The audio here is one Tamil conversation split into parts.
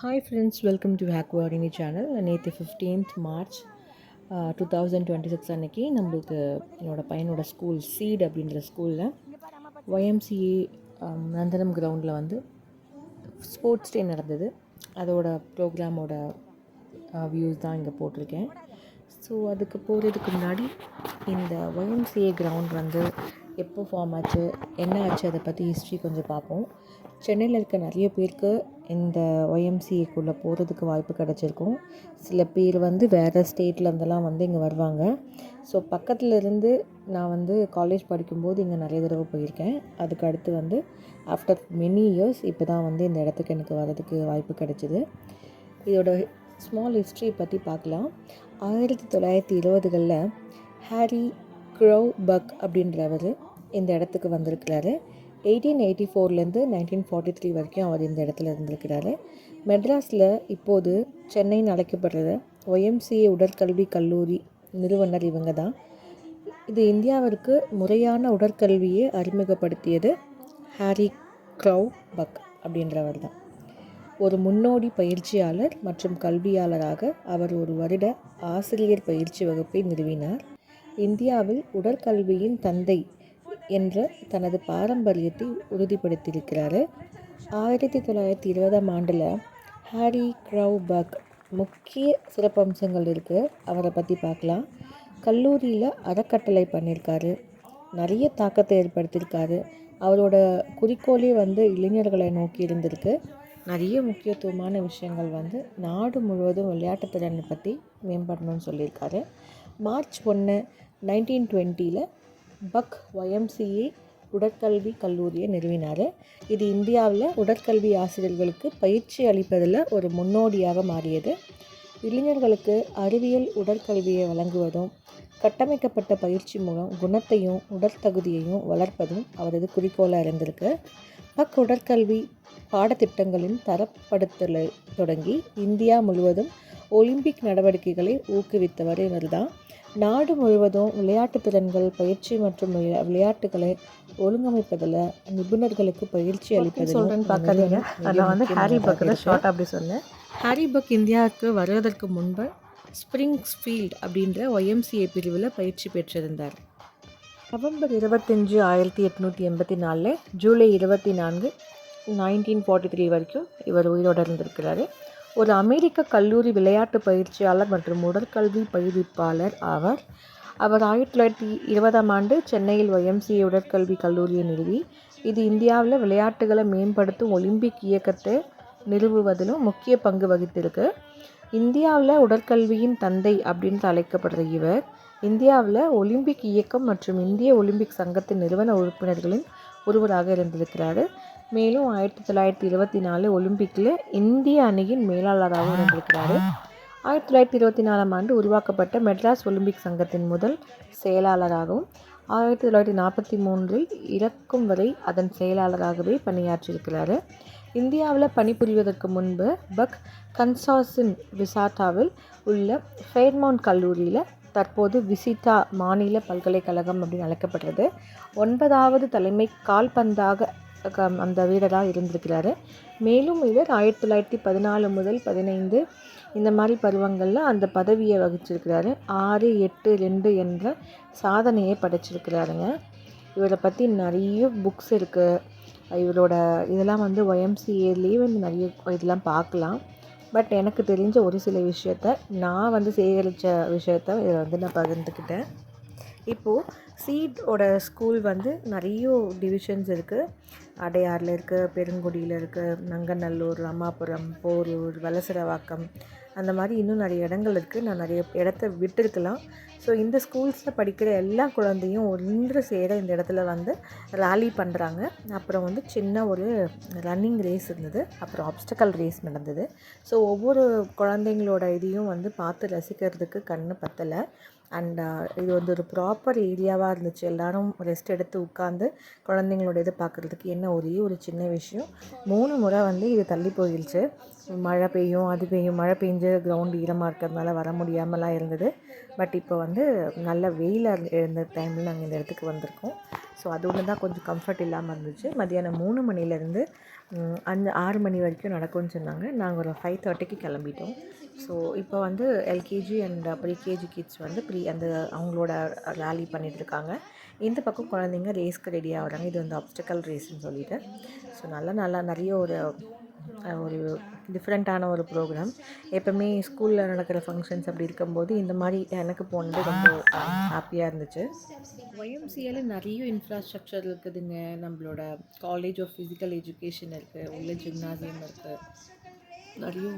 Hi friends, welcome to Aquarini channel. நேற்று 15th மார்ச் 2026 அன்னைக்கு நம்மளுக்கு என்னோடய பையனோட ஸ்கூல் சீட் அப்படின்ற ஸ்கூலில் ஒய்எம்சிஏ நந்தனம் கிரவுண்டில் வந்து ஸ்போர்ட்ஸ் டே நடந்தது. அதோட ப்ரோக்ராமோட வியூஸ் தான் இங்கே போட்டிருக்கேன். ஸோ அதுக்கு போகிறதுக்கு முன்னாடி இந்த ஒய்எம்சிஏ கிரவுண்ட் வந்து எப்போ ஃபார்ம் ஆச்சு, என்ன ஆச்சு, அதை பற்றி ஹிஸ்ட்ரி கொஞ்சம் பார்ப்போம். சென்னையில் இருக்க நிறைய பேருக்கு இந்த ஒய்எம்சிஏக்குள்ளே போகிறதுக்கு வாய்ப்பு கிடச்சிருக்கும். சில பேர் வந்து வேறு ஸ்டேட்லேருந்தெல்லாம் வந்து இங்கே வருவாங்க. ஸோ பக்கத்தில் இருந்து நான் வந்து காலேஜ் படிக்கும்போது இங்கே நிறைய தடவை போயிருக்கேன். அதுக்கு அடுத்து வந்து ஆஃப்டர் மெனி இயர்ஸ் இப்போ தான் வந்து இந்த இடத்துக்கு எனக்கு வர்றதுக்கு வாய்ப்பு கிடச்சிது. இதோட ஸ்மால் ஹிஸ்ட்ரி பற்றி பார்க்கலாம். 1920களில் ஹாரி க்ரௌ பக் அப்படின்றவர் இந்த இடத்துக்கு வந்திருக்கிறாரு. 1884லேருந்து 1943 வரைக்கும் அவர் இந்த இடத்துல இருந்திருக்கிறாரு. மெட்ராஸில் இப்போது சென்னைன்னு அழைக்கப்படுற ஒய்எம்சிஏ உடற்கல்வி கல்லூரி நிறுவனர் இவங்க தான். இது இந்தியாவிற்கு முறையான உடற்கல்வியை அறிமுகப்படுத்தியது ஹாரி க்ரௌ பக் அப்படின்றவர் தான். ஒரு முன்னோடி பயிற்சியாளர் மற்றும் கல்வியாளராக அவர் ஒரு வருட ஆசிரியர் பயிற்சி வகுப்பை நிறுவினார். இந்தியாவில் உடற்கல்வியின் தந்தை என்ற தனது பாரம்பரியத்தை உறுதிப்படுத்தியிருக்கிறாரு. 1920ஆம் ஆண்டில் ஹாரி க்ரௌ பக் முக்கிய சிறப்பம்சங்கள் இருக்குது, அவரை பற்றி பார்க்கலாம். கல்லூரியில் அறக்கட்டளை பண்ணியிருக்காரு, நிறைய தாக்கத்தை ஏற்படுத்தியிருக்காரு. அவரோட குறிக்கோளே வந்து இளைஞர்களை நோக்கி இருந்திருக்கு. நிறைய முக்கியத்துவமான விஷயங்கள் வந்து நாடு முழுவதும் விளையாட்டுத்திறனை பற்றி மேம்படணும்னு சொல்லியிருக்காரு. மார்ச் 1, 1920 பக் ஒய்எம்சிஏ உடற்கல்வி கல்லூரியை நிறுவினார். இது இந்தியாவில் உடற்கல்வி ஆசிரியர்களுக்கு பயிற்சி அளிப்பதில் ஒரு முன்னோடியாக மாறியது. இளைஞர்களுக்கு அறிவியல் உடற்கல்வியை வழங்குவதும் கட்டமைக்கப்பட்ட பயிற்சி மூலம் குணத்தையும் உடற்தகுதியையும் வளர்ப்பதும் அவரது குறிக்கோளாக இருந்திருக்கு. பக் உடற்கல்வி பாடத்திட்டங்களின் தரப்படுத்தலை தொடங்கி இந்தியா முழுவதும் ஒலிம்பிக் நடவடிக்கைகளை ஊக்குவித்தவர் இவர் தான். நாடு முழுவதும் விளையாட்டு திறன்கள் பயிற்சி மற்றும் விளையாட்டுகளை ஒழுங்கமைப்பதில் நிபுணர்களுக்கு பயிற்சி அளிப்பதில் பார்க்காதீங்க. அதில் வந்து ஹாரி பக் ஷார்ட் அப்படி சொன்னேன். ஹாரி பக் இந்தியாவுக்கு வருவதற்கு முன்பு ஸ்ப்ரிங்ஸ்ஃபீல்ட் அப்படின்ற ஒய்எம்சிஏ பிரிவில் பயிற்சி பெற்றிருந்தார். நவம்பர் 25, 1884, ஜூலை 24, 1943 வரைக்கும் இவர் உயிரோடு இருந்திருக்கிறாரு. ஒரு அமெரிக்க கல்லூரி விளையாட்டு பயிற்சியாளர் மற்றும் உடற்கல்வி பயிற்றுவிப்பாளர் ஆவார். அவர் 1920ஆம் ஆண்டு சென்னையில் ஒய்எம்சிஏ உடற்கல்வி கல்லூரியை நிறுவி இது இந்தியாவில் விளையாட்டுகளை மேம்படுத்தும் ஒலிம்பிக் இயக்கத்தை நிறுவுவதிலும் முக்கிய பங்கு வகித்திருக்கு. இந்தியாவில் உடற்கல்வியின் தந்தை அப்படின்னு அழைக்கப்படுற இவர் இந்தியாவில் ஒலிம்பிக் இயக்கம் மற்றும் இந்திய ஒலிம்பிக் சங்கத்தின் நிறுவன உறுப்பினர்களின் ஒருவராக இருந்திருக்கிறாரு. மேலும் 1924 ஒலிம்பிக்கில் இந்திய அணியின் மேலாளராகவும் இருந்திருக்கிறாரு. 1924ஆம் ஆண்டு உருவாக்கப்பட்ட மெட்ராஸ் ஒலிம்பிக் சங்கத்தின் முதல் செயலாளராகவும் 1943 இறக்கும் வரை அதன் செயலாளராகவே பணியாற்றியிருக்கிறாரு. இந்தியாவில் பணிபுரிவதற்கு முன்பு பக் கன்சாஸின் விசாட்டாவில் உள்ள ஃபேர்மவுண்ட் கல்லூரியில் தற்போது விசிட்டா மாநில பல்கலைக்கழகம் அப்படின்னு அழைக்கப்படுறது 9வது தலைமை கால்பந்தாக அந்த வீரராக இருந்திருக்கிறாரு. மேலும் இவர் 1914 முதல் 15 இந்த மாதிரி பருவங்களில் அந்த பதவியை வகிச்சிருக்கிறாரு. 6, 8, 2 என்ற சாதனையை படைச்சிருக்கிறாருங்க. இவரை பற்றி நிறைய புக்ஸ் இருக்குது. இவரோட இதெல்லாம் வந்து ஒய்எம்சிஏலேயே வந்து நிறைய இதெல்லாம் பார்க்கலாம். பட் எனக்கு தெரிஞ்ச ஒரு சில விஷயத்த நான் வந்து சேகரித்த விஷயத்த இதை வந்து நான் பகிர்ந்துக்கிட்டேன். இப்போது சீடோட ஸ்கூல் வந்து நிறைய டிவிஷன்ஸ் இருக்குது. அடையாறில் இருக்குது, பெருங்குடியில் இருக்குது, நங்கநல்லூர், ராமாபுரம், போரூர், வலசரவாக்கம், அந்த மாதிரி இன்னும் நிறைய இடங்கள் இருக்குது. நான் நிறைய இடத்த விட்டுருக்கலாம். ஸோ இந்த ஸ்கூல்ஸில் படிக்கிற எல்லா குழந்தையும் ஒன்று சேர இந்த இடத்துல வந்து ரேலி பண்ணுறாங்க. அப்புறம் வந்து சின்ன ஒரு ரன்னிங் ரேஸ் இருந்தது, அப்புறம் ஆப்ஸ்டக்கல் ரேஸ் நடந்தது. ஸோ ஒவ்வொரு குழந்தைங்களோட இதையும் வந்து பார்த்து ரசிக்கிறதுக்கு கண்ணு பத்தலை. அண்ட் இது வந்து ஒரு ப்ராப்பர் ஏரியாவாக இருந்துச்சு. எல்லோரும் ரெஸ்ட் எடுத்து உட்காந்து குழந்தைங்களோட இது பார்க்குறதுக்கு. என்ன ஒரே ஒரு சின்ன விஷயம், 3 முறை வந்து இது தள்ளி போயிடுச்சு. மழை பெய்யும், அது பெய்யும். மழை பெஞ்சு கிரவுண்டு ஈரமாக இருக்கிறதுனால வர முடியாமலாம் இருந்தது. பட் இப்போ வந்து நல்ல வெயிலாக இருந்த டைமில் நாங்கள் இந்த இடத்துக்கு வந்திருக்கோம். ஸோ அது ஒன்று தான் கொஞ்சம் கம்ஃபர்ட் இல்லாமல் இருந்துச்சு. மதியானம் 3 மணிலேருந்து 6 மணி வரைக்கும் நடக்கும்னு சொன்னாங்க. நாங்கள் ஒரு 5:30க்கு கிளம்பிட்டோம். ஸோ இப்போ வந்து எல்கேஜி அண்ட் ப்ரீகேஜி கிட்ஸ் வந்து அந்த அவங்களோட ரேலி பண்ணிகிட்ருக்காங்க. இந்த பக்கம் குழந்தைங்க ரேஸ்க்கு ரெடி ஆகுறாங்க. இது வந்து ஆப்ஸ்டிக்கல் ரேஸ்ன்னு சொல்லிட்டு. ஸோ நல்லா நிறைய ஒரு டிஃப்ரெண்ட்டான ஒரு ப்ரோக்ராம். எப்போவுமே ஸ்கூலில் நடக்கிற ஃபங்க்ஷன்ஸ் அப்படி இருக்கும்போது இந்த மாதிரி எனக்கு போனது ரொம்ப ஹாப்பியாக இருந்துச்சு. ஒய்எம்சிஏல நிறைய இன்ஃப்ராஸ்ட்ரக்சர் இருக்குதுங்க. நம்மளோட காலேஜ் ஆஃப் ஃபிசிக்கல் எஜுகேஷன் இருக்குது, உள்ள ஜிம்னாசியம் இருக்குது, நிறைய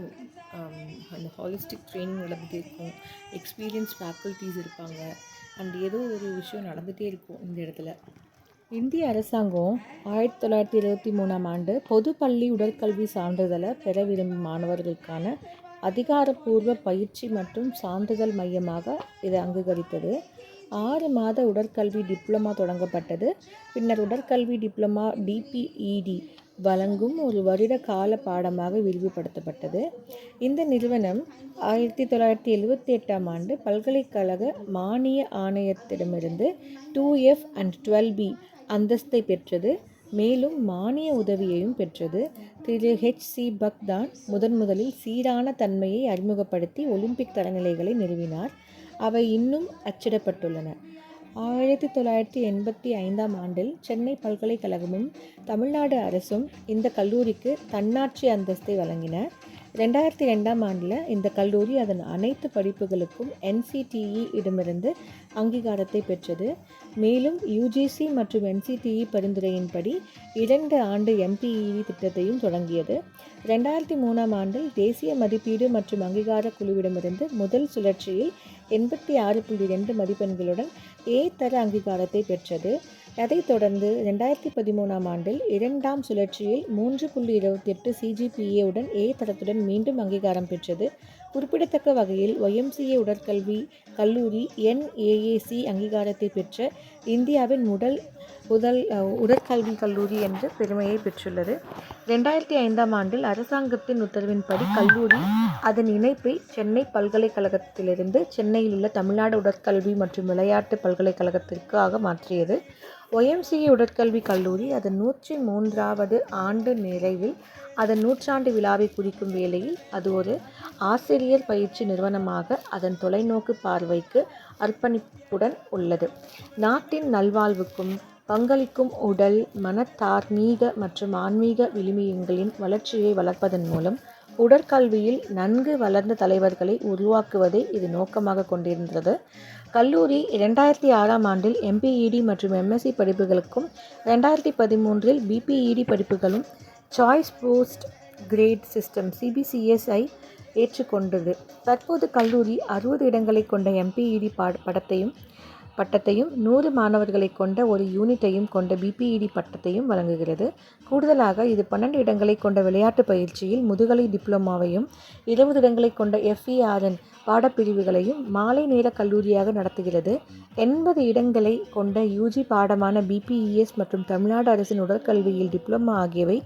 அந்த ஹாலிஸ்டிக் ட்ரைனிங் நடந்துகிட்டே இருக்கும், எக்ஸ்பீரியன்ஸ் ஃபேக்கல்ட்டிஸ் இருப்பாங்க, அண்ட் ஏதோ ஒரு விஷயம் நடந்துகிட்டே இருக்கும் இந்த இடத்துல. இந்திய அரசாங்கம் 1923ஆம் ஆண்டு பொது பள்ளி உடற்கல்வி சான்றிதழை பெற விரும்பும் மாணவர்களுக்கான அதிகாரப்பூர்வ பயிற்சி மற்றும் சான்றிதழ் மையமாக இதை அங்கீகரித்தது. 6 மாத உடற்கல்வி டிப்ளமா தொடங்கப்பட்டது. பின்னர் உடற்கல்வி டிப்ளமா டிபிஇடி வழங்கும் ஒரு வருட கால பாடமாக விரிவுபடுத்தப்பட்டது. இந்த நிறுவனம் 1978ஆம் ஆண்டு பல்கலைக்கழக மானிய ஆணையத்திடமிருந்து 2F and 12B அந்தஸ்தை பெற்றது. மேலும் மானிய உதவியையும் பெற்றது. திரு HC பக் தான் முதலில் சீரான தன்மையை அறிமுகப்படுத்தி ஒலிம்பிக் தரநிலைகளை நிறுவினார். அவை இன்னும் அச்சிடப்பட்டுள்ளன. 1985ஆம் ஆண்டில் சென்னை பல்கலைக்கழகமும் தமிழ்நாடு அரசும் இந்த கல்லூரிக்கு தன்னாட்சி அந்தஸ்தை வழங்கின. 2002ஆம் ஆண்டில் இந்த கல்லூரி அதன் அனைத்து படிப்புகளுக்கும் NCTE இடமிருந்து அங்கீகாரத்தை பெற்றது. மேலும் UGC மற்றும் NCTE பரிந்துரையின்படி 2 ஆண்டு MPED திட்டத்தையும் தொடங்கியது. 2003ஆம் ஆண்டில் தேசிய மதிப்பீடு மற்றும் அங்கீகார குழுவிடமிருந்து முதல் சுழற்சியில் 86.2 மதிப்பெண்களுடன் A தர அங்கீகாரத்தை பெற்றது. அதைத் தொடர்ந்து 2013ஆம் ஆண்டில் 2ஆம் சுழற்சியில் 3.28 CGPA உடன் A தரத்துடன் மீண்டும் அங்கீகாரம் பெற்றது. குறிப்பிடத்தக்க வகையில் YMCA உடற்கல்வி கல்லூரி NAAC அங்கீகாரத்தை பெற்ற இந்தியாவின் முதல் உடற்கல்வி கல்லூரி என்ற பெருமையை பெற்றுள்ளது. 2005ஆம் ஆண்டில் அரசாங்கத்தின் உத்தரவின்படி கல்லூரி அதன் இணைப்பை சென்னை பல்கலைக்கழகத்திலிருந்து சென்னையில் உள்ள தமிழ்நாடு உடற்கல்வி மற்றும் விளையாட்டு பல்கலைக்கழகத்திற்காக மாற்றியது. YMCA உடற்கல்வி கல்லூரி அதன் 103வது ஆண்டு நிறைவில் அதன் நூற்றாண்டு விழாவை குறிக்கும் வேளையில் அது ஒரு ஆசிரியர் பயிற்சி நிறுவனமாக அதன் தொலைநோக்கு பார்வைக்கு அர்ப்பணிப்புடன் உள்ளது. நாட்டின் நல்வாழ்வுக்கும் பங்களிக்கும் உடல், மன, தார்மீக மற்றும் ஆன்மீக விழுமியங்களின் வளர்ச்சியை வளர்ப்பதன் மூலம் உடற்கல்வியில் நன்கு வளர்ந்த தலைவர்களை உருவாக்குவதை இது நோக்கமாக கொண்டிருந்தது. கல்லூரி 2006ஆம் ஆண்டில் MPED மற்றும் MSc படிப்புகளுக்கும் 2013இல் BPED படிப்புகளும் சாய்ஸ் போஸ்ட் கிரேட் சிஸ்டம் CBCS-ஐ ஏற்றுக்கொண்டது. தற்போது கல்லூரி 60 இடங்களை கொண்ட MPED பட்டத்தையும் 100 மாணவர்களை கொண்ட ஒரு யூனிட்டையும் கொண்ட BPED பட்டத்தையும் வழங்குகிறது. கூடுதலாக இது 12 இடங்களை கொண்ட விளையாட்டு பயிற்சியில் முதுகலை டிப்ளமாவையும் 20 இடங்களை கொண்ட FERN பாடப்பிரிவுகளையும் மாலை நேர கல்லூரியாக நடத்துகிறது. 80 இடங்களை கொண்ட UG பாடமான BPES மற்றும் தமிழ்நாடு அரசின் உடற்கல்வியில் டிப்ளமா ஆகியவை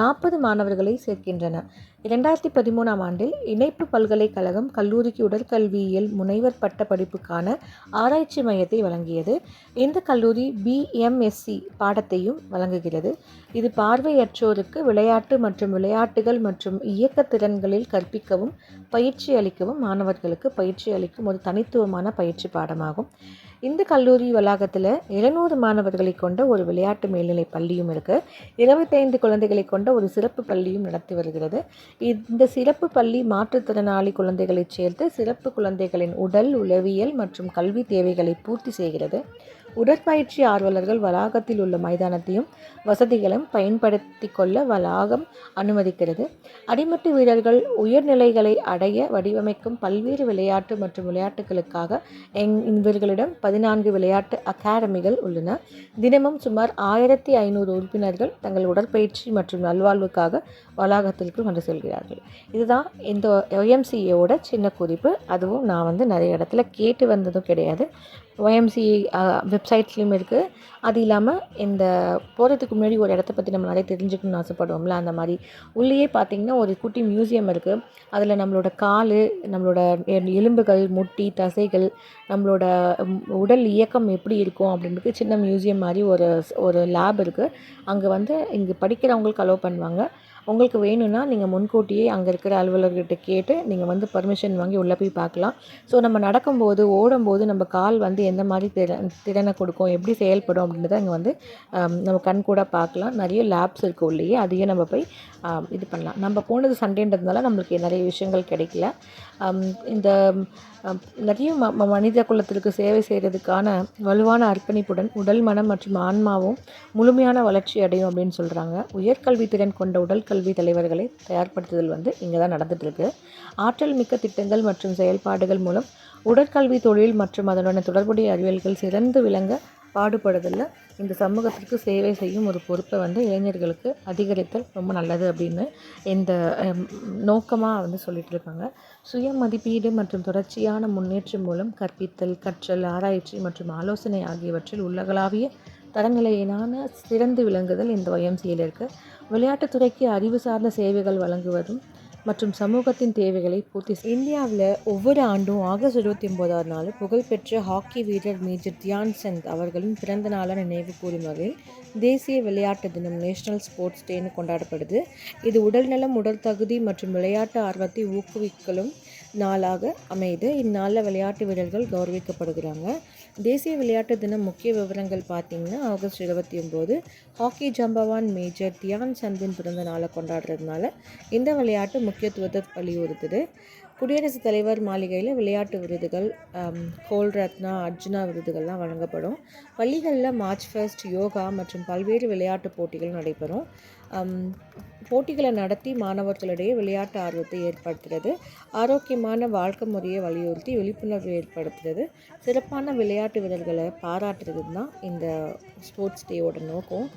40 மாணவர்களை சேர்க்கின்றன. 2013ஆம் ஆண்டில் இணைப்பு பல்கலைக்கழகம் கல்லூரிக்கு உடற்கல்வியியல் முனைவர் பட்ட படிப்புக்கான ஆராய்ச்சி மையத்தை வழங்கியது. இந்த கல்லூரி BMSc பாடத்தையும் வழங்குகிறது. இது பார்வையற்றோருக்கு விளையாட்டு மற்றும் விளையாட்டுகள் மற்றும் இயக்க திறன்களில் கற்பிக்கவும் பயிற்சி அளிக்கவும் மாணவர்களுக்கு பயிற்சி அளிக்கும் ஒரு தனித்துவமான பயிற்சி பாடமாகும். இந்த கல்லூரி வளாகத்தில் 700 மாணவர்களை கொண்ட ஒரு விளையாட்டு மேல்நிலை பள்ளியும் இருக்குது. 25 குழந்தைகளை கொண்ட ஒரு சிறப்பு பள்ளியும் நடத்தி வருகிறது. இந்த சிறப்பு பள்ளி மாற்றுத்திறனாளி குழந்தைகளை சேர்த்து சிறப்பு குழந்தைகளின் உடல், உளவியல் மற்றும் கல்வி தேவைகளை பூர்த்தி செய்கிறது. உடற்பயிற்சி ஆர்வலர்கள் வளாகத்தில் உள்ள மைதானத்தையும் வசதிகளும் பயன்படுத்தி கொள்ள வளாகம் அனுமதிக்கிறது. அடிமட்ட வீரர்கள் உயர்நிலைகளை அடைய வடிவமைக்கும் பல்வேறு விளையாட்டு மற்றும் விளையாட்டுகளுக்காக இவர்களிடம் 14 விளையாட்டு அகாடமிகள் உள்ளன. தினமும் சுமார் 1500 உறுப்பினர்கள் தங்கள் உடற்பயிற்சி மற்றும் நல்வாழ்வுக்காக வளாகத்திற்கு வந்து செல்கிறார்கள். இதுதான் இந்த YMCAவோட சின்ன குறிப்பு. அதுவும் நான் நிறைய இடத்துல கேட்டு வந்ததும் கிடையாது, ஒய்எம்சி வெப்சைட்ஸ்லேயும் இருக்குது. அது இல்லாமல் இந்த போகிறதுக்கு முன்னாடி ஒரு இடத்த பற்றி நம்ம நிறைய தெரிஞ்சுக்கணும்னு ஆசைப்படுவோம்ல, அந்த மாதிரி உள்ளேயே பார்த்திங்கன்னா ஒரு குட்டி மியூசியம் இருக்குது. அதில் நம்மளோட கால், நம்மளோட எலும்புகள், முட்டி, தசைகள், நம்மளோட உடல் இயக்கம் எப்படி இருக்கும் அப்படின்றது சின்ன மியூசியம் மாதிரி ஒரு ஒரு லேப் இருக்குது. அங்கே வந்து இங்கே படிக்கிறவங்களுக்கு அலோவ் பண்ணுவாங்க. உங்களுக்கு வேணும்னா நீங்கள் முன்கூட்டியே அங்கே இருக்கிற அலுவலர்கிட்ட கேட்டு நீங்கள் வந்து பர்மிஷன் வாங்கி உள்ளே போய் பார்க்கலாம். ஸோ நம்ம நடக்கும்போது, ஓடும்போது நம்ம கால் வந்து எந்த மாதிரி திறனை கொடுக்கும், எப்படி செயல்படும் அப்படின்றத அங்கே வந்து நம்ம கண் கூட பார்க்கலாம். நிறைய லேப்ஸ் இருக்குது உள்ளேயே, அதையே நம்ம போய் இது பண்ணலாம். நம்ம போனது சண்டேன்றதுனால நம்மளுக்கு நிறைய விஷயங்கள் கிடைக்கல. இந்த நிறைய மனித குலத்திற்கு சேவை செய்கிறதுக்கான வலுவான அர்ப்பணிப்புடன் உடல், மனம் மற்றும் ஆன்மாவும் முழுமையான வளர்ச்சி அடையும் அப்படின்னு சொல்கிறாங்க. உயர்கல்வி திறன் கொண்ட உடற்கல்வி தலைவர்களை தயார்படுத்துதல் வந்து இங்கே தான் நடந்துகிட்ருக்கு. ஆற்றல் மிக்க திட்டங்கள் மற்றும் செயல்பாடுகள் மூலம் உடற்கல்வி, தொழில் மற்றும் அதனுடன் தொடர்புடைய அறிவியல்கள் சிறந்து விளங்க பாடுபடுதலில் இந்த சமூகத்திற்கு சேவை செய்யும் ஒரு பொறுப்பை வந்து இளைஞர்களுக்கு அதிகரித்தல் ரொம்ப நல்லது அப்படின்னு இந்த நோக்கமாக வந்து சொல்லிட்டு இருக்காங்க. சுய மதிப்பீடு மற்றும் தொடர்ச்சியான முன்னேற்றம் மூலம் கற்பித்தல், கற்றல், ஆராய்ச்சி மற்றும் ஆலோசனை ஆகியவற்றில் உலகளாவிய தரநிலையிலான சிறந்து விளங்குதல் இந்த ஒய்எம்சியில் இருக்குது. விளையாட்டுத்துறைக்கு அறிவு சார்ந்த சேவைகள் வழங்குவதும் மற்றும் சமூகத்தின் தேவைகளை பூர்த்தி இந்தியாவில் ஒவ்வொரு ஆண்டும் ஆகஸ்ட் 29ஆம் நாள் புகழ்பெற்ற ஹாக்கி வீரர் மேஜர் தியான் சந்த் அவர்களின் பிறந்த நாளை நினைவு கூறும் வகையில் தேசிய விளையாட்டு தினம் நேஷனல் ஸ்போர்ட்ஸ் டேன்னு கொண்டாடப்படுது. இது உடல்நலம், உடல் தகுதி மற்றும் விளையாட்டு ஆர்வத்தை ஊக்குவிக்கலும் நாளாக அமைது. இந்நாளில் விளையாட்டு வீரர்கள் கௌரவிக்கப்படுகிறாங்க. தேசிய விளையாட்டு தினம் முக்கிய விவரங்கள் பார்த்திங்கன்னா ஆகஸ்ட் 29 ஹாக்கி ஜம்பவான் மேஜர் தியான் சந்தின் பிறந்த நாளை கொண்டாடுறதுனால இந்த விளையாட்டு முக்கியத்துவத்தை வலியுறுத்துது. குடியரசுத் தலைவர் மாளிகையில் விளையாட்டு விருதுகள், கோல் ரத்னா, அர்ஜுனா விருதுகள்லாம் வழங்கப்படும். பள்ளிகளில் மார்ச் ஃபர்ஸ்ட், யோகா மற்றும் பல்வேறு விளையாட்டு போட்டிகள் நடைபெறும். போட்டிகளை நடத்தி மாணவர்களிடையே விளையாட்டு ஆர்வத்தை ஏற்படுத்துறது, ஆரோக்கியமான வாழ்க்கை முறையை வலியுறுத்தி விழிப்புணர்வு ஏற்படுத்துறது, சிறப்பான விளையாட்டு வீரர்களை பாராட்டுறது தான் இந்த ஸ்போர்ட்ஸ் டேயோட நோக்கம்.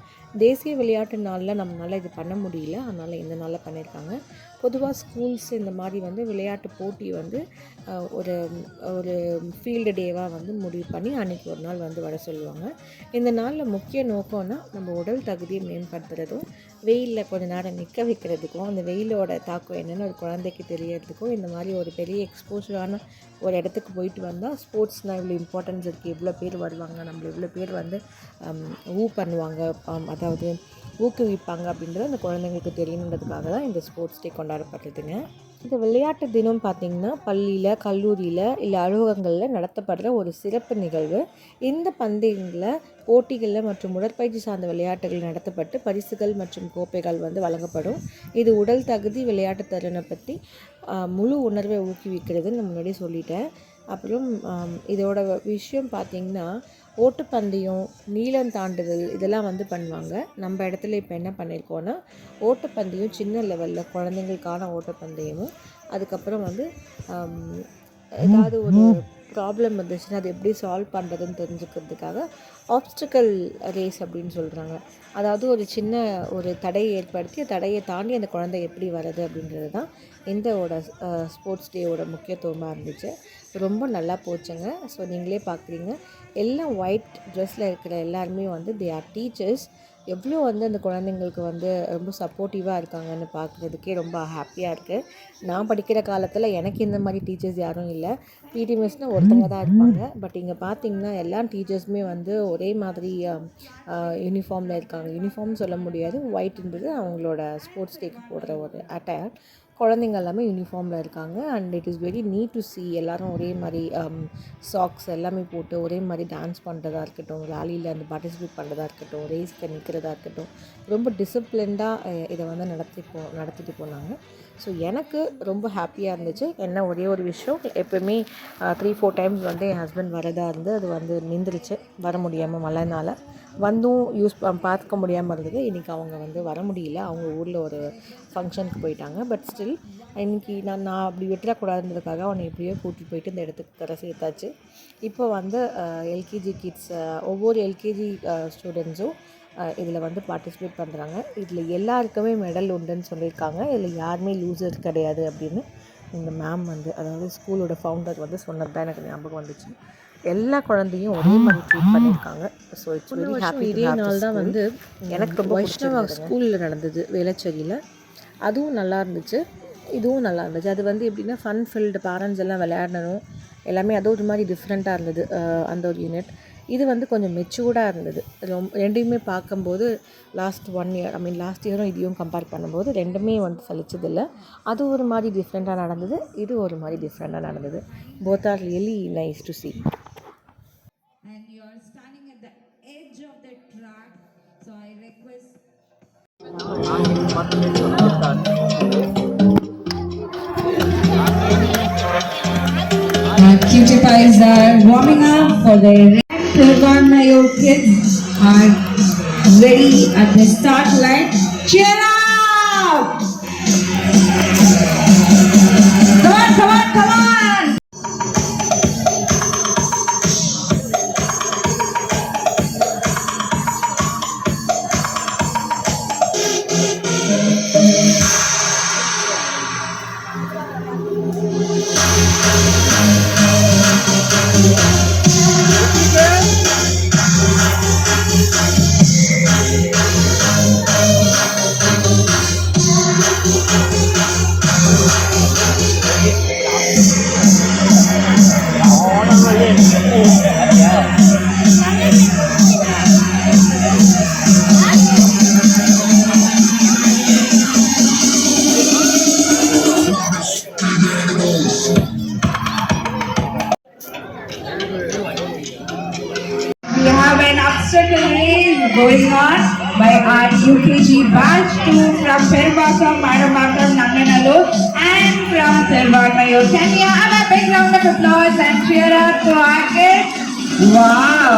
தேசிய விளையாட்டு நாளில் நம்மளால் இது பண்ண முடியல, அதனால் இந்த நாளில் பண்ணியிருக்காங்க. பொதுவாக ஸ்கூல்ஸ் இந்த மாதிரி வந்து விளையாட்டு போட்டி வந்து ஒரு ஒரு ஃபீல்டு டேவாக வந்து முடிவு பண்ணி அன்றைக்கி ஒரு நாள் வந்து வர சொல்லுவாங்க. இந்த நாளில் முக்கிய நோக்கம்னா நம்ம உடல் தகுதியை மேம்படுத்துறதும், வெயிலில் கொஞ்சம் நேரம் நிற்க வைக்கிறதுக்கும், அந்த வெயிலோட தாக்கம் என்னென்னு ஒரு குழந்தைக்கு தெரியறதுக்கும், இந்த மாதிரி ஒரு பெரிய எக்ஸ்போஷரான ஒரு இடத்துக்கு போயிட்டு வந்தால் ஸ்போர்ட்ஸ்னால் இவ்வளோ இம்பார்ட்டன்ஸ் இருக்குது, இவ்வளோ பேர் வருவாங்க, நம்மளை இவ்வளோ பேர் வந்து பண்ணுவாங்க, அதாவது ஊக்குவிப்பாங்க அப்படின்றது அந்த குழந்தைங்களுக்கு தெரியணுன்றதுக்காக தான் இந்த ஸ்போர்ட்ஸ் டே கொண்டாடப்படுறதுங்க. இந்த விளையாட்டு தினம் பார்த்திங்கன்னா பள்ளியில், கல்லூரியில் இல்லை அலுவலகங்களில் நடத்தப்படுற ஒரு சிறப்பு நிகழ்வு. இந்த பந்தயங்களில், போட்டிகளில் மற்றும் உடற்பயிற்சி சார்ந்த விளையாட்டுகள் நடத்தப்பட்டு பரிசுகள் மற்றும் கோப்பைகள் வந்து வழங்கப்படும். இது உடல் தகுதி, விளையாட்டு திறனை பற்றி முழு உணர்வை ஊக்குவிக்கிறதுன்னு நான் முன்னாடி சொல்லிட்டேன். அப்புறம் இதோட விஷயம் பார்த்திங்கன்னா ஓட்டப்பந்தயம், நீளம் தாண்டுதல் இதெல்லாம் வந்து பண்ணுவாங்க. நம்ம இடத்துல இப்போ என்ன பண்ணியிருக்கோன்னா ஓட்டப்பந்தயம் சின்ன லெவலில் குழந்தைங்களுக்கான ஓட்டப்பந்தயமும், அதுக்கப்புறம் வந்து ஏதாவது ஒரு ப்ராப்ளம் வந்துச்சுன்னா அது எப்படி சால்வ் பண்ணுறதுன்னு தெரிஞ்சுக்கிறதுக்காக ஆப்ஸ்டிக்கல் ரேஸ் அப்படின்னு சொல்கிறாங்க. அதாவது ஒரு சின்ன ஒரு தடையை ஏற்படுத்தி தடையை தாண்டி அந்த குழந்தை எப்படி வர்றது அப்படின்றது தான் இந்தோட ஸ்போர்ட்ஸ் டேயோட முக்கியத்துவமாக இருந்துச்சு. ரொம்ப நல்லா போச்சுங்க. ஸோ நீங்களே பார்க்குறீங்க, எல்லாம் ஒயிட் ட்ரெஸ்ஸில் இருக்கிற எல்லாருமே வந்து தே ஆர் டீச்சர்ஸ். எவ்வளோ வந்து அந்த குழந்தைங்களுக்கு வந்து ரொம்ப சப்போர்ட்டிவாக இருக்காங்கன்னு பார்க்குறதுக்கே ரொம்ப ஹாப்பியாக இருக்குது. நான் படிக்கிற காலத்தில் எனக்கு இந்த மாதிரி டீச்சர்ஸ் யாரும் இல்லை. பிடி மிஸ்னால் ஒருத்தங்க தான் இருப்பாங்க. பட் இங்கே பார்த்திங்கன்னா எல்லா டீச்சர்ஸுமே வந்து ஒரே மாதிரி யூனிஃபார்மில் இருக்காங்க. யூனிஃபார்ம்னு சொல்ல முடியாது, ஒயிட்ன்றது அவங்களோட ஸ்போர்ட்ஸ் டேக்கு போடுற ஒரு அட்டையர். குழந்தைங்க எல்லாமே யூனிஃபார்மில் இருக்காங்க. And it is very need to C. எல்லோரும் ஒரே மாதிரி சாக்ஸ் எல்லாமே போட்டு ஒரே மாதிரி டான்ஸ் பண்ணுறதா இருக்கட்டும், ராலியில் அந்த பார்ட்டிசிபேட் பண்ணுறதா இருக்கட்டும், ரேஸ்க்கு நிற்கிறதா இருக்கட்டும், ரொம்ப டிசிப்ளின்டாக இதை வந்து நடத்திட்டு போனாங்க. ஸோ எனக்கு ரொம்ப ஹாப்பியாக இருந்துச்சு. என்ன ஒரே ஒரு விஷயம், எப்போயுமே 3-4 டைம்ஸ் வந்து என் ஹஸ்பண்ட் வரதா இருந்து அது வந்து நின்றுச்சு, வர முடியாமல் மழைனால வந்தும் பார்த்துக்க முடியாமல் இருந்தது. இன்றைக்கி அவங்க வந்து வர முடியல, அவங்க ஊரில் ஒரு ஃபங்க்ஷனுக்கு போயிட்டாங்க. பட் ஸ்டில் இன்றைக்கி நான் அப்படி விட்டுறக்கூடாதுன்றதுக்காக அவனை எப்படியோ கூட்டிகிட்டு போயிட்டு இந்த இடத்துக்கு கரை சேர்த்தாச்சு. இப்போ வந்து எல்கேஜி கிட்ஸ், ஒவ்வொரு எல்கேஜி ஸ்டூடெண்ட்ஸும் இதில் வந்து பார்ட்டிசிபேட் பண்ணுறாங்க. இதில் எல்லாருக்குமே மெடல் உண்டுன்னு சொல்லியிருக்காங்க. இதில் யாருமே லூசர்ஸ் கிடையாது அப்படின்னு இந்த மேம் வந்து, அதாவது ஸ்கூலோட ஃபவுண்டர் வந்து சொன்னது தான் எனக்கு ஞாபகம் வந்துச்சு. எல்லா குழந்தையும் ஒரே மாதிரி ட்ரீட் பண்ணியிருக்காங்க. So it's very happy. இதே நாள் தான் வந்து எனக்கு ரொம்ப வைஷ்ணவா ஸ்கூலில் நடந்தது வேளச்சேரியில். அதுவும் நல்லா இருந்துச்சு, இதுவும் நல்லா இருந்துச்சு. அது வந்து எப்படின்னா ஃபன் ஃபில்டு, பேரண்ட்ஸ் எல்லாம் விளையாடணும் எல்லாமே. அது ஒரு மாதிரி டிஃப்ரெண்ட்டாக இருந்தது அந்த ஒரு யூனிட். இது வந்து கொஞ்சம் மெச்சூர்டாக இருந்தது. ரெண்டையுமே பார்க்கும்போது லாஸ்ட் இயரும் இதையும் கம்பேர் பண்ணும்போது ரெண்டுமே வந்து சலிச்சதில்லை. அது ஒரு மாதிரி டிஃப்ரெண்ட்டாக நடந்தது, இது ஒரு மாதிரி டிஃப்ரெண்ட்டாக நடந்தது. Both are really nice to see. And you are standing at the edge of the track, so I request cutie pies are warming up for the Silvanayo kids are ready at the start line. Cheer up! Come on, come on, come on! We have an obstacle race going on by our UKG batch 2 from Pervakam, Madambakam, Nanganallur and from Silvanayo. Can you have a big round of applause and cheer up to our kids? Wow!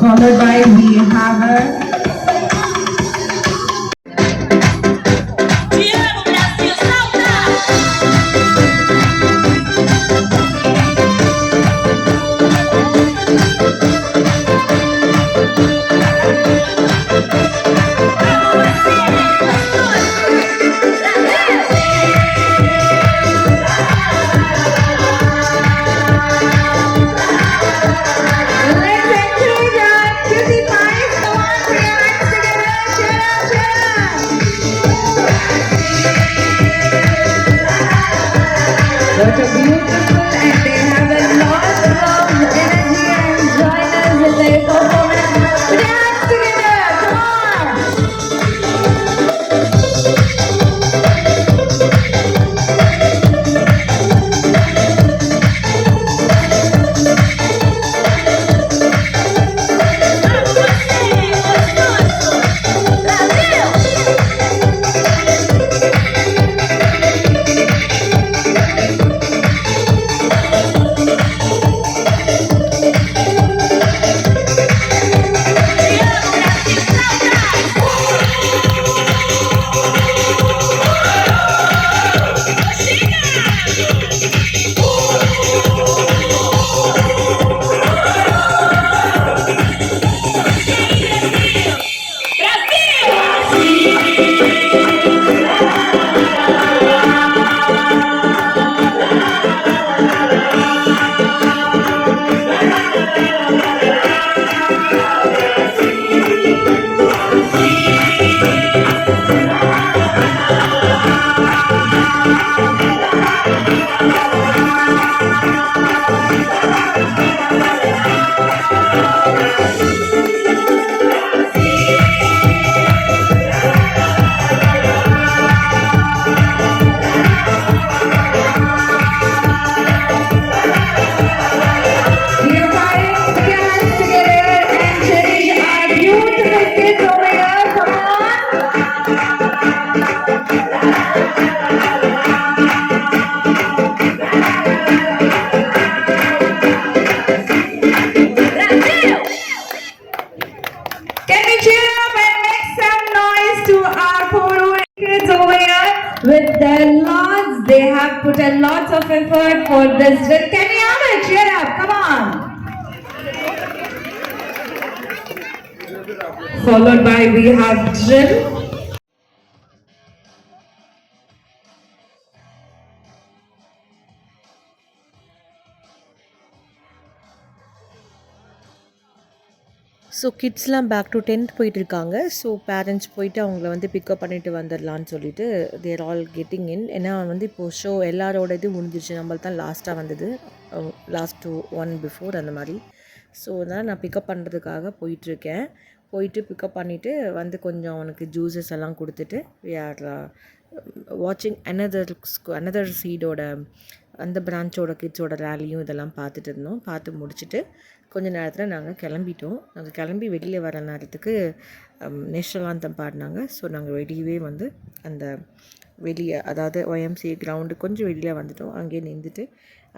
Followed by we have a what a beautiful, and they have a lot of energy and join us with their performance. Put your hands together, come on! with their lots. They have put a lot of effort for this drill. Can we have a cheer up? Come on. Followed by we have drill. So கிட்ஸ்லாம் பேக் டு 10th போயிட்டுருக்காங்க. ஸோ பேரண்ட்ஸ் போயிட்டு அவங்கள வந்து பிக்கப் பண்ணிவிட்டு வந்துடலான்னு சொல்லிட்டு தேர் ஆல் கெட்டிங் இன். ஏன்னா வந்து இப்போது ஷோ எல்லாரோட இது முடிஞ்சிச்சு, நம்மளுக்கு தான் லாஸ்ட்டாக வந்தது, லாஸ்ட் 1 பிஃபோர் அந்த மாதிரி. ஸோ அதனால் நான் பிக்கப் பண்ணுறதுக்காக போயிட்டுருக்கேன். போயிட்டு பிக்கப் பண்ணிவிட்டு வந்து கொஞ்சம் அவனுக்கு ஜூஸஸ் எல்லாம் கொடுத்துட்டு வி ஆர் வாட்சிங் அனதர் சீடோட அந்த பிரான்ச்சோட கிட்ஸோட ரேலியும் இதெல்லாம் பார்த்துட்டு இருந்தோம். பார்த்து முடிச்சுட்டு கொஞ்சம் நேரத்தில் நாங்கள் கிளம்பிட்டோம். நாங்கள் கிளம்பி வெளியில் வர நேரத்துக்கு நேஷனல் ஆந்தம் பாடினாங்க. ஸோ நாங்கள் வெளியவே வந்து அந்த வெளியே, அதாவது YMCA கிரவுண்டு கொஞ்சம் வெளியே வந்துட்டோம். அங்கேயே நின்றுட்டு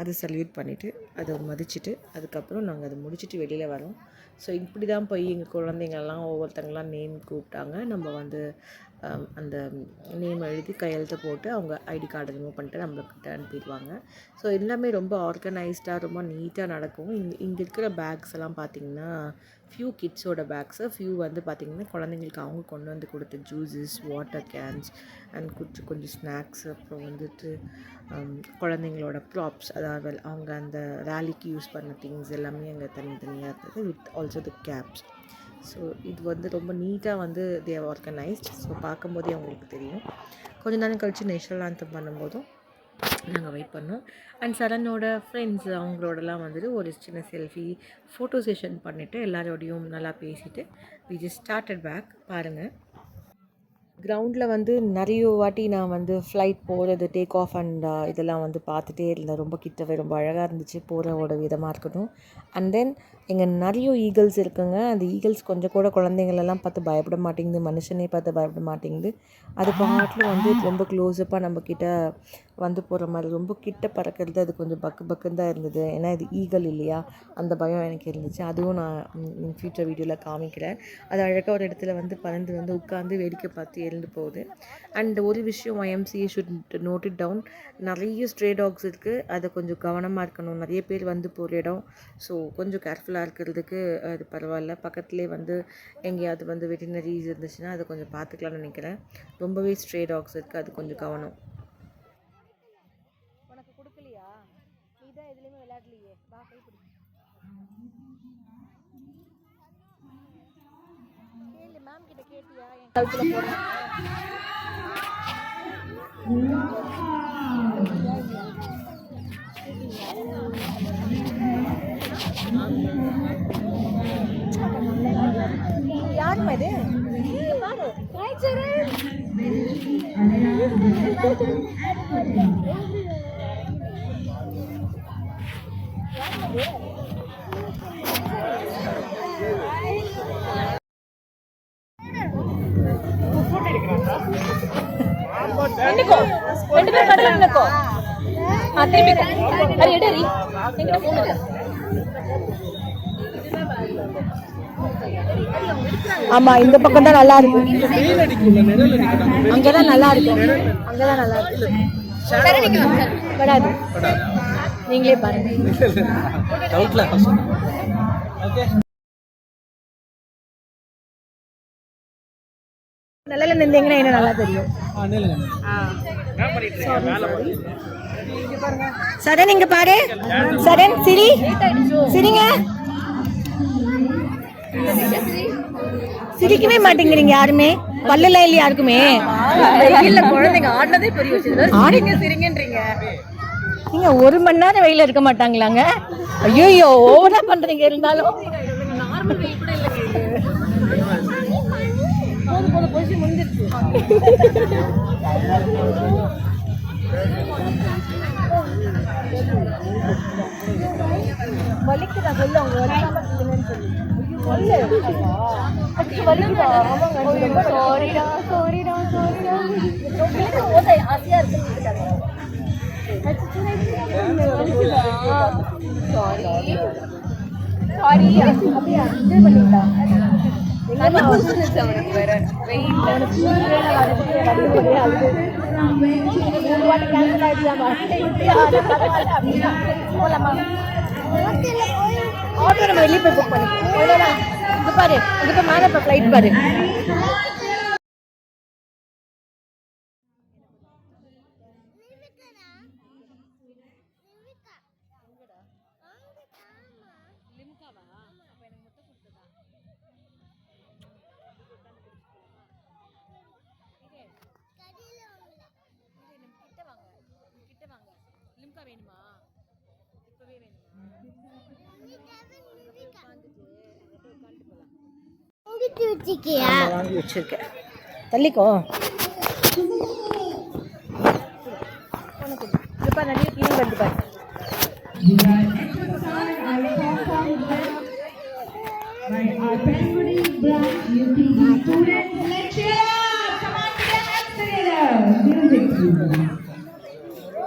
அதை சல்யூட் பண்ணிவிட்டு அதை மதிச்சுட்டு அதுக்கப்புறம் நாங்கள் அதை முடிச்சுட்டு வெளியில் வரோம். ஸோ இப்படி தான் போய் எங்கள் குழந்தைங்கள்லாம் ஒவ்வொருத்தங்களாம் நேம் கூப்பிட்டாங்க. நம்ம வந்து அந்த நேம் எழுதி கையெழுத்து போட்டு அவங்க ஐடி கார்டை ரிமூவ் பண்ணிட்டு நம்மளுக்கிட்ட அனுப்பிடுவாங்க. ஸோ எல்லாமே ரொம்ப ஆர்கனைஸ்டாக ரொம்ப நீட்டாக நடக்கும். இங்கே இருக்கிற பேக்ஸ் எல்லாம் பார்த்திங்கன்னா ஃபியூ கிட்ஸோட பேக்ஸு, ஃபியூ வந்து பார்த்திங்கன்னா குழந்தைங்களுக்கு அவங்க கொண்டு வந்து கொடுத்த ஜூஸஸ், வாட்டர் கேன்ஸ் அண்ட் கொஞ்சம் ஸ்நாக்ஸ், அப்புறம் வந்துட்டு குழந்தைங்களோட ப்ராப்ஸ், அதாவது அவங்க அந்த ரேலிக்கு யூஸ் பண்ண திங்ஸ் எல்லாமே அங்கே தனித்தனியாக இருந்தது, with also the gaps. So இது வந்து ரொம்ப நீட்டாக வந்து தே ஆர் ஆர்கனைஸ்ட். ஸோ பார்க்கும்போதே அவங்களுக்கு தெரியும். கொஞ்ச நேரம் கழித்து நேஷனல் ஆந்தம் பண்ணும்போதும் நாங்கள் வெயிட் பண்ணோம். அண்ட் சரனோட ஃப்ரெண்ட்ஸ் அவங்களோடலாம் வந்துட்டு ஒரு சின்ன செல்ஃபி ஃபோட்டோ செஷன் பண்ணிவிட்டு எல்லாரோடையும் நல்லா பேசிவிட்டு வி ஜஸ்ட் ஸ்டார்டட் பேக். பாருங்கள், கிரவுண்டில் வந்து நிறைய வாட்டி நான் வந்து ஃப்ளைட் போகிறது, டேக் ஆஃப் அண்ட் இதெல்லாம் வந்து பார்த்துட்டே இருந்தேன். ரொம்ப கிட்டவே ரொம்ப அழகாக இருந்துச்சு, போகிறவோட விதமாக இருக்கட்டும். அண்ட் தென் இங்கே நிறைய ஈகிள்ஸ் இருக்குங்க. அந்த ஈகிள்ஸ் கொஞ்சம் கூட குழந்தைங்களெல்லாம் பார்த்து பயப்பட மாட்டேங்குது, மனுஷனே பார்த்து பயப்பட மாட்டேங்குது. அது பாட்டில் வந்து ரொம்ப க்ளோஸப்பாக நம்மக்கிட்ட வந்து போகிற மாதிரி ரொம்ப கிட்ட பறக்கிறது அது கொஞ்சம் பக்குன்னு தான் இருந்தது. ஏன்னா இது ஈகிள் இல்லையா, அந்த பயம் எனக்கு இருந்துச்சு. அதுவும் நான் ஃப்யூச்சர் வீடியோவில் காமிக்கிறேன். அது அழகாக ஒரு இடத்துல வந்து பறந்து வந்து உட்காந்து வேடிக்கை பார்த்து எழுந்து போகுது. அண்ட் ஒரு விஷயம் YMCA should note it down, நிறைய ஸ்ட்ரே டாக்ஸ் இருக்குது, அதை கொஞ்சம் கவனமாக இருக்கணும். நிறைய பேர் வந்து போகிற இடம், ஸோ கொஞ்சம் கேர்ஃபுல்லாக இருக்கிறதுக்கு அது பரவாயில்ல. பக்கத்துலேயே வந்து எங்கேயாவது வந்து வெட்டினரிஸ் இருந்துச்சுன்னா அதை கொஞ்சம் பார்த்துக்கலாம்னு நினைக்கிறேன். ரொம்பவே ஸ்ட்ரே டாக்ஸ் இருக்குது, அது கொஞ்சம் கவனம். உனக்கு கொடுக்கலையா? நீ தான் எதுலேயுமே விளையாடலையே, வா கை பிடி. கேளு, மேம் கிட்ட கேட்டியா என் கழுத்தில் போடுறேன்? யாருமா இது? பாரு ரெண்டு பேரும் கடல நினைக்கோ. திருப்பி அது எடுறி எங்கிட்ட போன. ஆமா, இந்த பக்கம் தான் நல்லா இருக்கு, அங்கதான் நல்லா இருக்கு, அங்கதான் நல்லா இருக்கு. வராது, நீங்களே பாருங்க. நல்லா நின்றீங்கன்னா என்ன நல்லா தெரியும். சரண் இங்க பாரு, சரண் சிரி, சிரிங்க. சிரிக்கவே மாட்டேங்கிறீங்க யாருமே, பல்லெல்லாம் இல்லையா யாருக்குமே? இல்ல, குழந்தைங்க ஆடினதே பெரிய விஷயம், ஆடிங்க சிரிங்கன்றீங்க. நீங்க 1 மணி நேரம் வெயில இருக்க மாட்டாங்களாங்க? ஐயோ, ஓவரா பண்றீங்க. இருந்தாலும் நார்மல் வெயில் கூட இல்லைங்க. போது பொசிஷன் முடிஞ்சிருச்சு. வலிக்குதா சொல்லு, அவங்க வலிக்காம சொல்லுங்கன்னு சொல்லு. வலிக்குதா? சாரிடா சாரிடா சாரிடா. ஆசையா இருக்குன்னு சாரி அப்படியா என்ஜாய் பண்ணிட்டா. அவனுக்கு வேற வெயில் from ஆட்டோ நம்ம வெளியே போய் புக் பண்ணிக்கலாம். இங்க பாரு, இங்க போய் மேலே இப்போ ஃப்ளைட் பாரு. லிம்கா வேணுமா? இப்பவே வேணுமா? வாங்கி வச்சிருக்கேன். தள்ளிக்கோ. இப்ப நிறைய கிளீன் வந்து பாரு. by our Penbury branch UPG students. Let's cheer up! Come on, put your hands together. Music, please.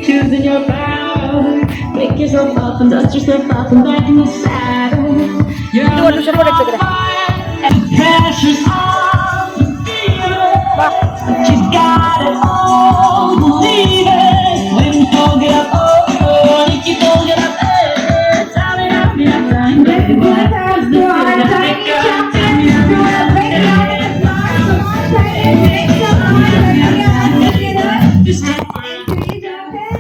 Choosing your battle, pick yourself up and dust yourself off and back in the saddle. You're on the fire and pressure's on the fever, but you got it all, believe it. When you don't get up, oh, if you don't get up, tell me I'm behind. Let's give a hand to our tiny champions who have been out in the stars alongside and make some noise. Put your hands together. Three champions.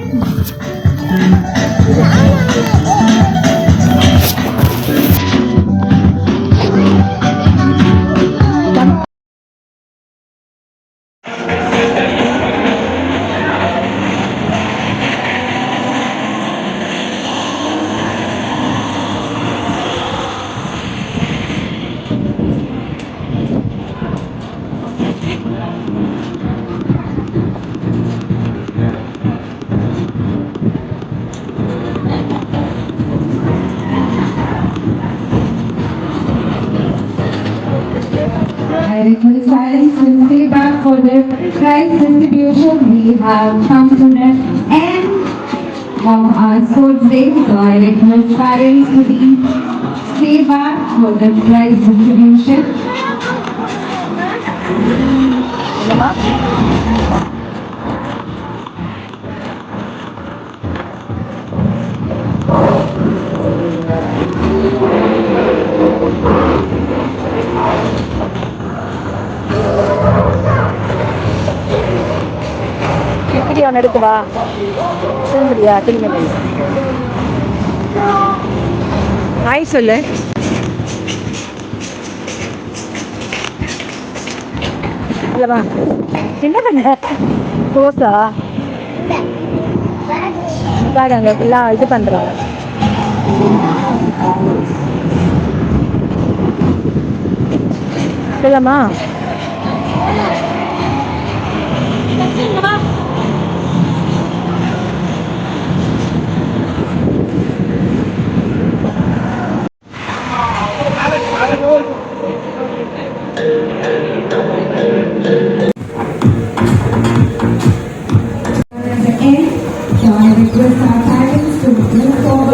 I request silence and stay back for the prize distribution. We have come to the end of our sports day, so I request parents to be stay back for the prize distribution. இப்படி ஒன்று எடுத்து வா. திரும்பியா? திரும்பி ஹாய் சொல்லு. இல்லைவா என்ன பண்ண ரோஸா பாருங்க எல்லாம் இது பண்ணுறாங்க. இல்லைம்மா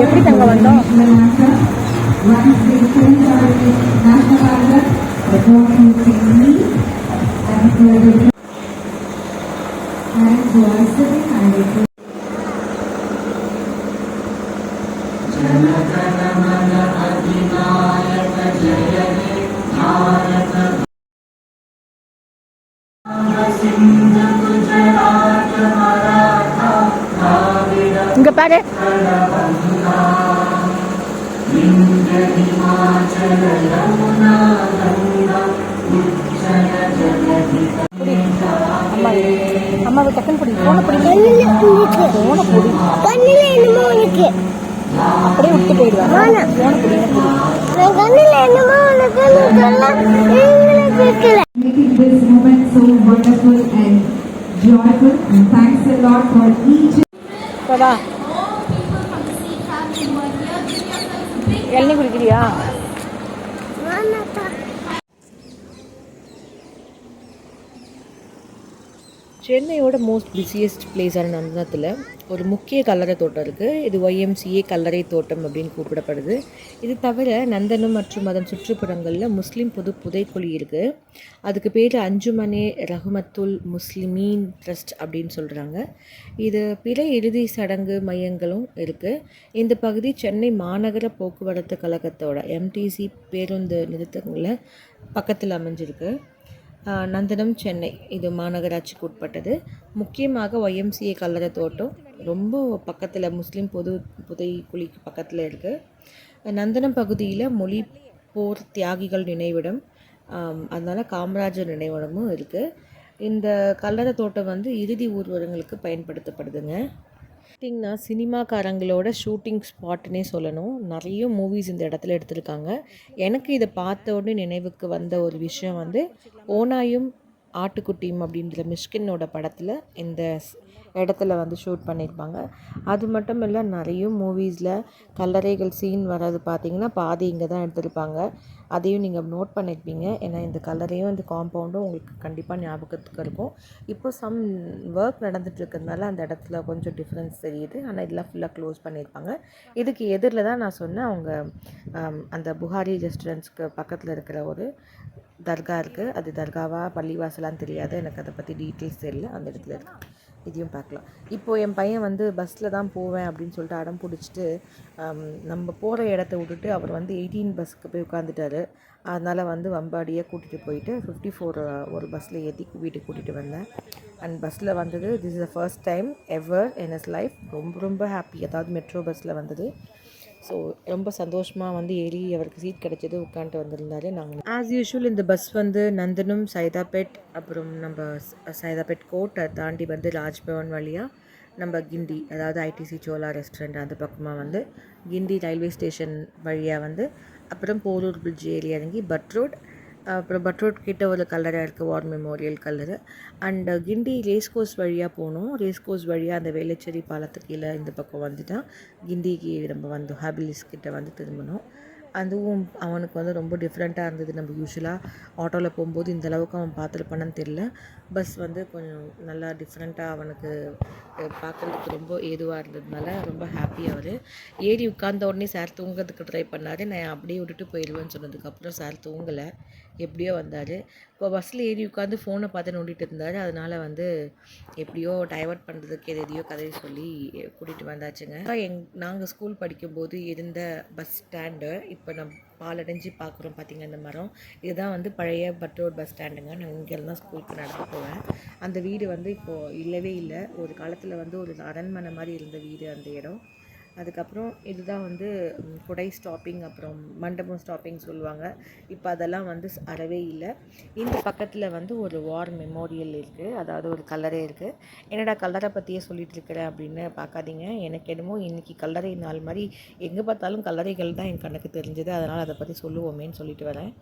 எப்படி தங்க வந்தோம்? இங்க பாரு. அம்மாவை டக்குன்னு பிடி. போன பிடி. போன பிடி. அப்படியே விட்டு போயிடுவாங்க. போன பிடி. Making this moment so wonderful and joyful, and thanks a lot for each. வா இளநீ குடிக்கிறியா? சென்னையோட மோஸ்ட் பிஸியஸ்ட் பிளேஸான நந்தனத்தில் ஒரு முக்கிய கல்லறை தோட்டம் இருக்குது. இது YMCA கல்லறை தோட்டம் அப்படின்னு கூப்பிடப்படுது. இது தவிர நந்தனம் மற்றும் அதன் சுற்றுப்புறங்களில் முஸ்லீம் பொது புதைக்குழி இருக்குது. அதுக்கு பேர் அஞ்சுமனே ரஹ்மத்துல் முஸ்லிமீன் ட்ரஸ்ட் அப்படின்னு சொல்கிறாங்க. இது பிற இறுதி சடங்கு மையங்களும் இருக்குது. இந்த பகுதி சென்னை மாநகர போக்குவரத்து கழகத்தோட MTC பேருந்து நிறுத்தங்களில் பக்கத்தில் அமைஞ்சிருக்கு. நந்தனம் சென்னை இது மாநகராட்சிக்கு உட்பட்டது. முக்கியமாக YMCA கல்லறை தோட்டம் ரொம்ப பக்கத்தில் முஸ்லீம் பொது புதைக்குழிக்கு பக்கத்தில் இருக்குது. நந்தனம் பகுதியில் மொழி போர் தியாகிகள் நினைவிடம், அதனால் காமராஜர் நினைவிடமும் இருக்குது. இந்த கல்லறை தோட்டம் வந்து இறுதி ஊர்வலங்களுக்கு பயன்படுத்தப்படுதுங்க. பார்த்திங்கன்னா சினிமாக்காரங்களோட ஷூட்டிங் ஸ்பாட்னே சொல்லணும். நிறைய மூவிஸ் இந்த இடத்துல எடுத்திருக்காங்க. எனக்கு இதை பார்த்த உடனே நினைவுக்கு வந்த ஒரு விஷயம் வந்து ஓநாயும் ஆட்டுக்குட்டியும் அப்படின்ற மிஷ்கினோட படத்தில் இந்த இடத்துல வந்து ஷூட் பண்ணியிருப்பாங்க. அது மட்டும் இல்லை, நிறைய மூவிஸில் கல்லறைகள் சீன் வர்றது பார்த்திங்கன்னா பாதி இங்கே தான் எடுத்திருப்பாங்க. அதையும் நீங்கள் நோட் பண்ணியிருப்பீங்க. ஏன்னா இந்த கல்லறையும் இந்த காம்பவுண்டும் உங்களுக்கு கண்டிப்பாக ஞாபகத்துக்கு இருக்கும். இப்போ சம் ஒர்க் நடந்துகிட்ருக்கிறதுனால அந்த இடத்துல கொஞ்சம் டிஃப்ரென்ஸ் தெரியுது. ஆனால் இதெல்லாம் ஃபுல்லாக க்ளோஸ் பண்ணியிருப்பாங்க. இதுக்கு எதிரில் தான் நான் சொன்னேன், அவங்க அந்த புகாரி ரெஸ்டாரண்ட்ஸ்க்கு பக்கத்தில் இருக்கிற ஒரு தர்கா இருக்குது. அது தர்காவா பள்ளிவாசலான்னு தெரியாது, எனக்கு அதை பற்றி டீட்டெயில்ஸ் தெரியல. அந்த இடத்துல இருக்குது, இதையும் பார்க்கலாம். இப்போது என் பையன் வந்து பஸ்ஸில் தான் போவேன் அப்படின்னு சொல்லிட்டு அடம் பிடிச்சிட்டு நம்ம போகிற இடத்த விட்டுட்டு அவர் வந்து 18 பஸ்ஸுக்கு போய் உட்காந்துட்டாரு. அதனால் வந்து வம்பாடியாக கூட்டிகிட்டு போயிட்டு 54 ஒரு பஸ்ஸில் ஏற்றி வீட்டுக்கு கூட்டிகிட்டு வந்தேன். அண்ட் பஸ்ஸில் வந்தது this is the first time ever in his life. ரொம்ப ரொம்ப ஹாப்பி. அதாவது மெட்ரோ பஸ்ஸில் வந்தது. ஸோ ரொம்ப சந்தோஷமாக வந்து ஏறி அவருக்கு சீட் கிடச்சது, உட்காந்துட்டு வந்திருந்தாரு. நாங்கள் ஆஸ் யூஷுவல் இந்த பஸ் வந்து நந்தனம், சைதாப்பேட், அப்புறம் நம்ம சைதாப்பேட் கோட்டை தாண்டி வந்து ராஜ்பவன் வழியாக நம்ம கிண்டி, அதாவது ITC சோலா ரெஸ்டாரண்ட் அந்த பக்கமாக வந்து கிண்டி ரயில்வே ஸ்டேஷன் வழியாக வந்து அப்புறம் போரூர் பிரிட்ஜ் ஏறி இறங்கி பட் ரோட், அப்புறம் பட் ரோட் கிட்ட ஒரு கல்லறை இருக்குது, வார் மெமோரியல் கல்லறை. அண்ட் கிண்டி ரேஸ் கோர்ஸ் வழியாக போனோம். ரேஸ் கோர்ஸ் வழியாக அந்த வேளச்சேரி பாலத்துக்கு கீழே இந்த பக்கம் வந்து தான் கிண்டிக்கு நம்ம வந்து ஹாபிலிஸ் கிட்ட வந்து திரும்பணும். அதுவும் அவனுக்கு வந்து ரொம்ப டிஃப்ரெண்ட்டாக இருந்தது. நம்ம யூஸ்வலாக ஆட்டோவில் போகும்போது இந்த அளவுக்கு அவன் பார்த்துருப்பானான்னு தெரியல. பஸ் வந்து கொஞ்சம் நல்லா டிஃப்ரெண்ட்டாக அவனுக்கு பார்க்குறதுக்கு ரொம்ப ஏதுவாக இருந்ததுனால ரொம்ப ஹாப்பி. அவர் ஏறி உட்கார்ந்த உடனே சார் தூங்குறதுக்கு ட்ரை பண்ணார். நான் அப்படியே விட்டுட்டு போயிடுவேன்னு சொன்னதுக்கப்புறம் சார் தூங்கலை, எப்படியோ வந்தார். இப்போ பஸ்ஸில் ஏறி உட்காந்து ஃபோனை பார்த்து நோண்டிட்டு இருந்தார். அதனால் வந்து எப்படியோ டைவர்ட் பண்ணுறதுக்கு எதையோ கதையை சொல்லி கூட்டிகிட்டு வந்தாச்சுங்க. நாங்கள் ஸ்கூல் படிக்கும்போது இருந்த பஸ் ஸ்டாண்டு இப்போ நம்ம பாலடைஞ்சு பார்க்குறோம் பார்த்திங்க இந்த மரம். இதுதான் வந்து பழைய பட் ரோட் பஸ் ஸ்டாண்டுங்க. நான் இங்கேருந்து தான் ஸ்கூலுக்கு நடந்து போவேன். அந்த வீடு வந்து இப்போது இல்லவே இல்லை. ஒரு காலத்தில் வந்து ஒரு அரண்மனை மாதிரி இருந்த வீடு அந்த இடம். அதுக்கப்புறம் இதுதான் வந்து குடை ஸ்டாப்பிங், அப்புறம் மண்டபம் ஸ்டாப்பிங் சொல்லுவாங்க. இப்போ அதெல்லாம் வந்து அறவே இல்லை. இந்த பக்கத்தில் வந்து ஒரு வார் மெமோரியல் இருக்குது, அதாவது ஒரு கல்லறை இருக்குது. என்னடா கல்லறை பற்றியே சொல்லிட்டு இருக்கிறேன் அப்படின்னு பார்க்காதீங்க. எனக்கு என்னமோ இன்றைக்கி கல்லறை நாள் மாதிரி எங்கே பார்த்தாலும் கல்லறைகள் தான் என் கண்ணுக்கு தெரிஞ்சது. அதனால் அதை பற்றி சொல்லுவோமேன்னு சொல்லிட்டு வரேன்.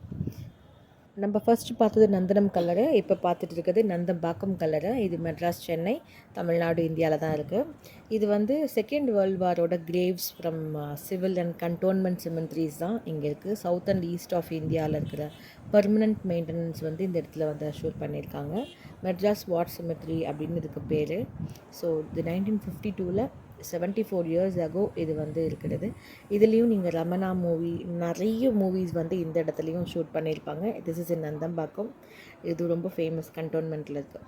நம்ம ஃபஸ்ட்டு பார்த்தது நந்தனம் கல்லறை, இப்போ பார்த்துட்டு இருக்கிறது நந்தம்பாக்கம் கல்லறை. இது மெட்ராஸ், சென்னை, தமிழ்நாடு, இந்தியாவில் தான் இருக்குது. இது வந்து செகண்ட் வேர்ல்டு வாரோட graves from civil and cantonment cemeteries தான் இங்கே இருக்குது. சவுத் அண்ட் ஈஸ்ட் ஆஃப் இந்தியாவில் இருக்கிற பர்மனண்ட் மெயின்டெனன்ஸ் வந்து இந்த இடத்துல வந்து அஷ்யூர் பண்ணியிருக்காங்க. மெட்ராஸ் வார் சிமெட்ரி அப்படின்னு இதுக்கு பேர். ஸோ இது 1952 74 years ago இது வந்து இருக்கிறது. இதுலேயும் நீங்கள் ரமணா மூவி, நிறைய மூவிஸ் வந்து இந்த இடத்துலையும் ஷூட் பண்ணியிருப்பாங்க. This is in Nandambakkam. இது ரொம்ப ஃபேமஸ், கண்டோன்மெண்ட்டில் இருக்குது.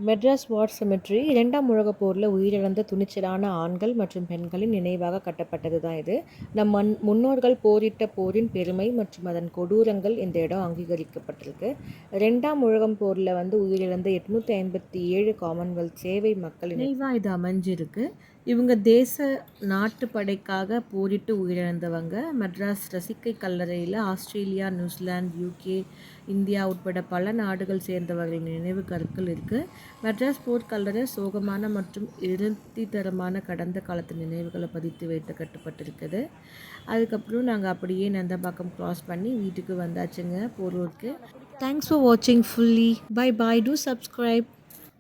மெட்ராஸ் வார் சிமெட்ரி 2ஆம் உலகப் போரில் உயிரிழந்த துணிச்சலான ஆண்கள் மற்றும் பெண்களின் நினைவாக கட்டப்பட்டது தான் இது. நம் முன்னோர்கள் போரிட்ட போரின் பெருமை மற்றும் அதன் கொடூரங்கள் இந்த இடம் அங்கீகரிக்கப்பட்டிருக்கு. 2ஆம் உலகம் போரில் வந்து உயிரிழந்த 857 காமன்வெல்த் சேவை மக்களின் நினைவாக இது அமைஞ்சிருக்கு. இவங்க தேச நாட்டுப்படைக்காக போரிட்டு உயிரிழந்தவங்க. மெட்ராஸ் ரசிக்கை கல்லறையில் ஆஸ்திரேலியா, நியூசிலாந்து, UK, இந்தியா உட்பட பல நாடுகள் சேர்ந்தவர்களின் நினைவு கற்கள் இருக்குது. மெட்ராஸ் போர்க்கல்லறை சோகமான மற்றும் இறுதித்தரமான கடந்த காலத்து நினைவுகளை பதித்து வைத்து கட்டப்பட்டிருக்குது. அதுக்கப்புறம் நாங்கள் அப்படியே நந்தம்பாக்கம் க்ராஸ் பண்ணி வீட்டுக்கு வந்தாச்சுங்க, போரூருக்கு. தேங்க்ஸ் ஃபார் வாட்சிங் fully. Bye bye. Two subscribe.